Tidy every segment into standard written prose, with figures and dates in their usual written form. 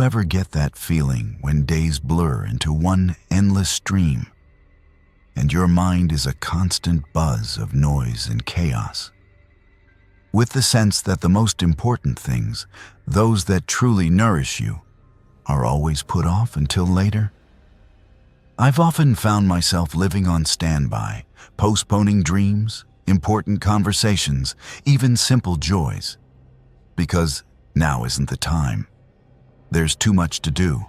you ever get that feeling when days blur into one endless stream, and your mind is a constant buzz of noise and chaos, with the sense that the most important things, those that truly nourish you, are always put off until later? I've often found myself living on standby, postponing dreams, important conversations, even simple joys, because now isn't the time. There's too much to do,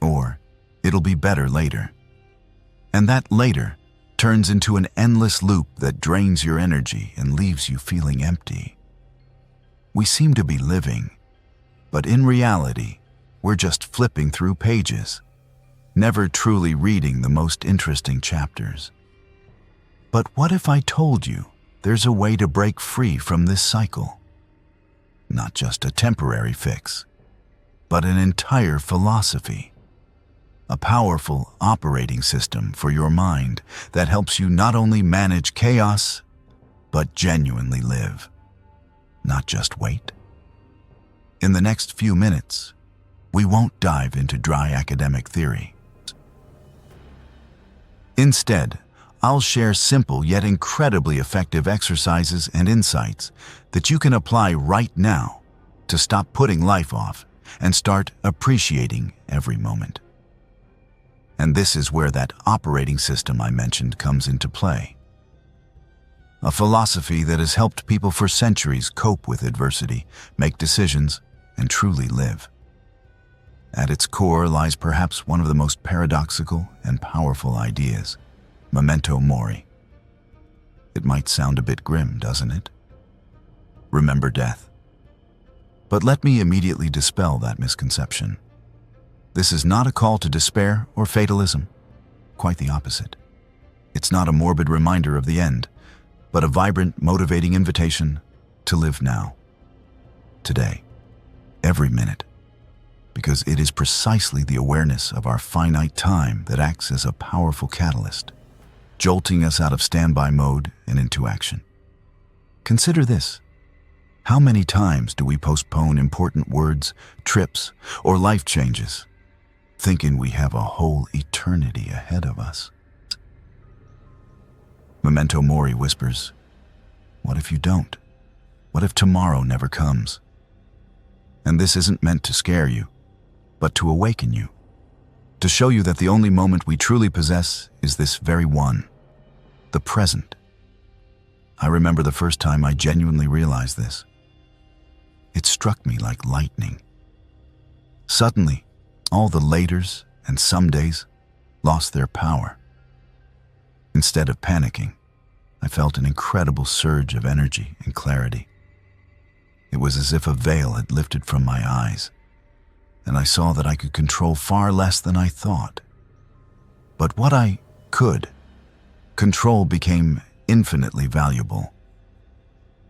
or it'll be better later. And that later turns into an endless loop that drains your energy and leaves you feeling empty. We seem to be living, but in reality, we're just flipping through pages, never truly reading the most interesting chapters. But what if I told you there's a way to break free from this cycle? Not just a temporary fix, but an entire philosophy. A powerful operating system for your mind that helps you not only manage chaos, but genuinely live, not just wait. In the next few minutes, we won't dive into dry academic theory. Instead, I'll share simple yet incredibly effective exercises and insights that you can apply right now to stop putting life off and start appreciating every moment. And this is where that operating system I mentioned comes into play. A philosophy that has helped people for centuries cope with adversity, make decisions, and truly live. At its core lies perhaps one of the most paradoxical and powerful ideas, Memento Mori. It might sound a bit grim, doesn't it? Remember death. But let me immediately dispel that misconception. This is not a call to despair or fatalism. Quite the opposite. It's not a morbid reminder of the end, but a vibrant, motivating invitation to live now, today, every minute, because it is precisely the awareness of our finite time that acts as a powerful catalyst, jolting us out of standby mode and into action. Consider this. How many times do we postpone important words, trips, or life changes, thinking we have a whole eternity ahead of us? Memento Mori whispers, what if you don't? What if tomorrow never comes? And this isn't meant to scare you, but to awaken you, to show you that the only moment we truly possess is this very one, the present. I remember the first time I genuinely realized this. It struck me like lightning. Suddenly, all the laters and somedays lost their power. Instead of panicking, I felt an incredible surge of energy and clarity. It was as if a veil had lifted from my eyes, and I saw that I could control far less than I thought. But what I could control became infinitely valuable.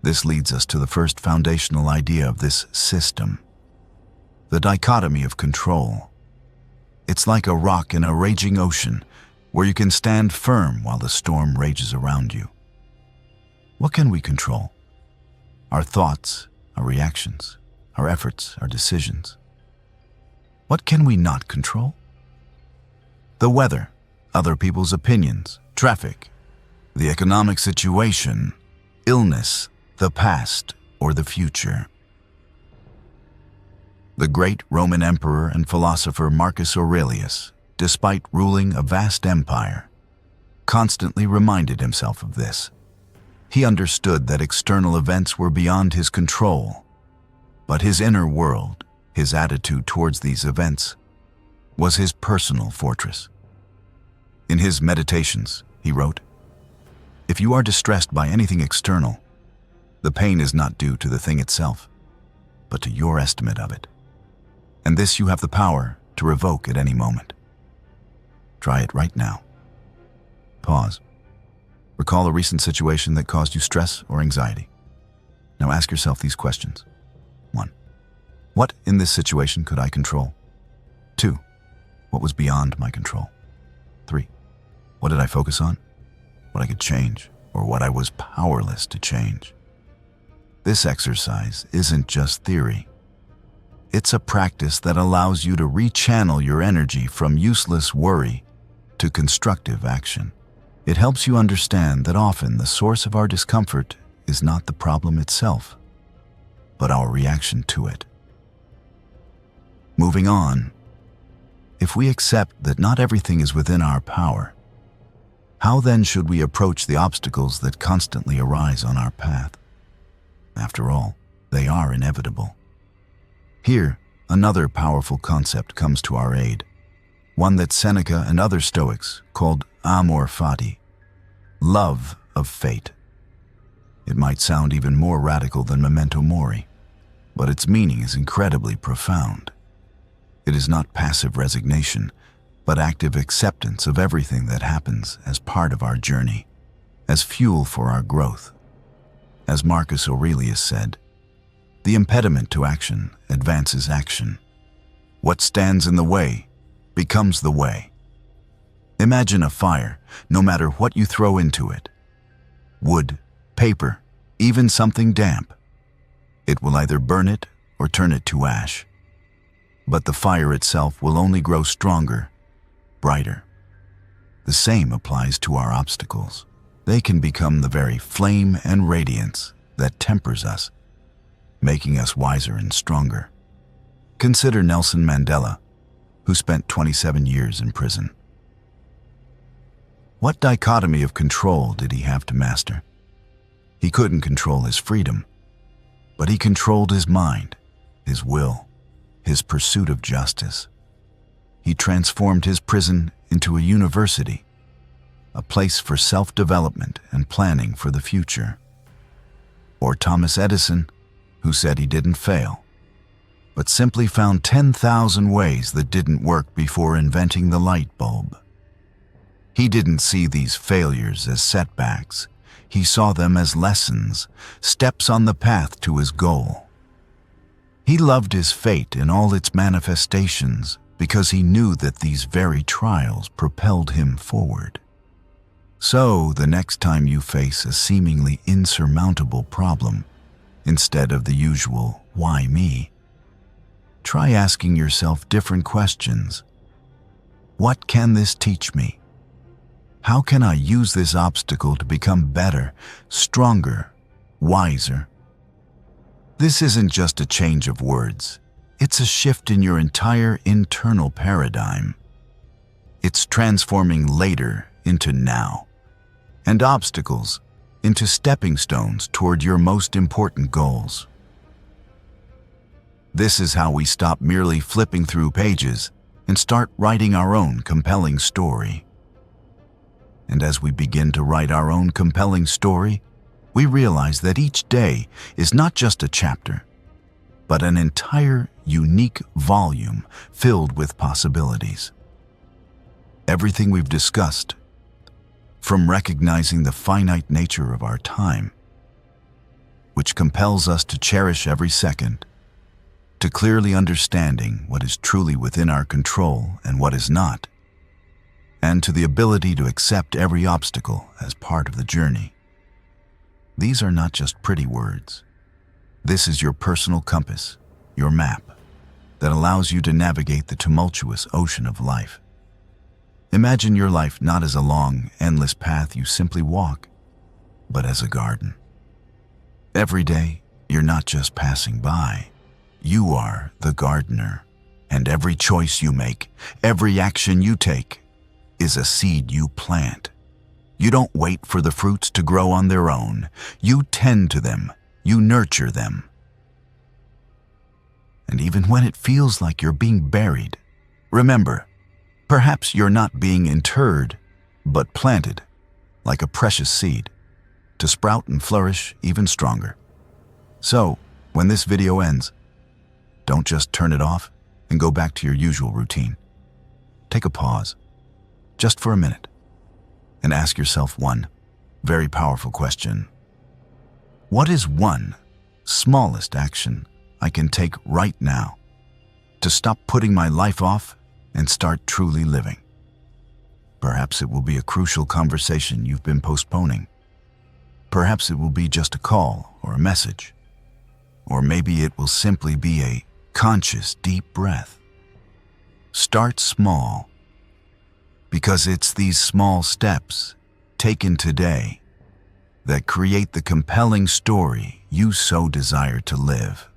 This leads us to the first foundational idea of this system, the dichotomy of control. It's like a rock in a raging ocean where you can stand firm while the storm rages around you. What can we control? Our thoughts, our reactions, our efforts, our decisions. What can we not control? The weather, other people's opinions, traffic, the economic situation, illness, the past, or the future. The great Roman emperor and philosopher Marcus Aurelius, despite ruling a vast empire, constantly reminded himself of this. He understood that external events were beyond his control, but his inner world, his attitude towards these events, was his personal fortress. In his meditations, he wrote, "If you are distressed by anything external, the pain is not due to the thing itself, but to your estimate of it. And this you have the power to revoke at any moment. Try it right now." Pause. Recall a recent situation that caused you stress or anxiety. Now ask yourself these questions. 1. What in this situation could I control? 2. What was beyond my control? 3. What did I focus on? What I could change, or what I was powerless to change. This exercise isn't just theory. It's a practice that allows you to rechannel your energy from useless worry to constructive action. It helps you understand that often the source of our discomfort is not the problem itself, but our reaction to it. Moving on, if we accept that not everything is within our power, how then should we approach the obstacles that constantly arise on our path? After all, they are inevitable. Here, another powerful concept comes to our aid, one that Seneca and other Stoics called Amor Fati, love of fate. It might sound even more radical than Memento Mori, but its meaning is incredibly profound. It is not passive resignation, but active acceptance of everything that happens as part of our journey, as fuel for our growth. As Marcus Aurelius said, "The impediment to action advances action. What stands in the way becomes the way." Imagine a fire, no matter what you throw into it. Wood, paper, even something damp. It will either burn it or turn it to ash. But the fire itself will only grow stronger, brighter. The same applies to our obstacles. They can become the very flame and radiance that tempers us, making us wiser and stronger. Consider Nelson Mandela, who spent 27 years in prison. What dichotomy of control did he have to master? He couldn't control his freedom, but he controlled his mind, his will, his pursuit of justice. He transformed his prison into a university, a place for self-development and planning for the future. Or Thomas Edison, who said he didn't fail, but simply found 10,000 ways that didn't work before inventing the light bulb. He didn't see these failures as setbacks. He saw them as lessons, steps on the path to his goal. He loved his fate in all its manifestations because he knew that these very trials propelled him forward. So, the next time you face a seemingly insurmountable problem, instead of the usual, "Why me?" try asking yourself different questions. What can this teach me? How can I use this obstacle to become better, stronger, wiser? This isn't just a change of words. It's a shift in your entire internal paradigm. It's transforming later into now, and obstacles into stepping stones toward your most important goals. This is how we stop merely flipping through pages and start writing our own compelling story. And as we begin to write our own compelling story, we realize that each day is not just a chapter, but an entire unique volume filled with possibilities. Everything we've discussed, from recognizing the finite nature of our time, which compels us to cherish every second, to clearly understanding what is truly within our control and what is not, and to the ability to accept every obstacle as part of the journey. These are not just pretty words. This is your personal compass, your map, that allows you to navigate the tumultuous ocean of life. Imagine your life not as a long, endless path you simply walk, but as a garden. Every day, you're not just passing by. You are the gardener, and every choice you make, every action you take, is a seed you plant. You don't wait for the fruits to grow on their own. You tend to them. You nurture them. And even when it feels like you're being buried, remember, perhaps you're not being interred, but planted, like a precious seed, to sprout and flourish even stronger. So, when this video ends, don't just turn it off and go back to your usual routine. Take a pause, just for a minute, and ask yourself one very powerful question. What is one smallest action I can take right now to stop putting my life off and start truly living? Perhaps it will be a crucial conversation you've been postponing. Perhaps it will be just a call or a message. Or maybe it will simply be a conscious, deep breath. Start small, because it's these small steps, taken today, that create the compelling story you so desire to live.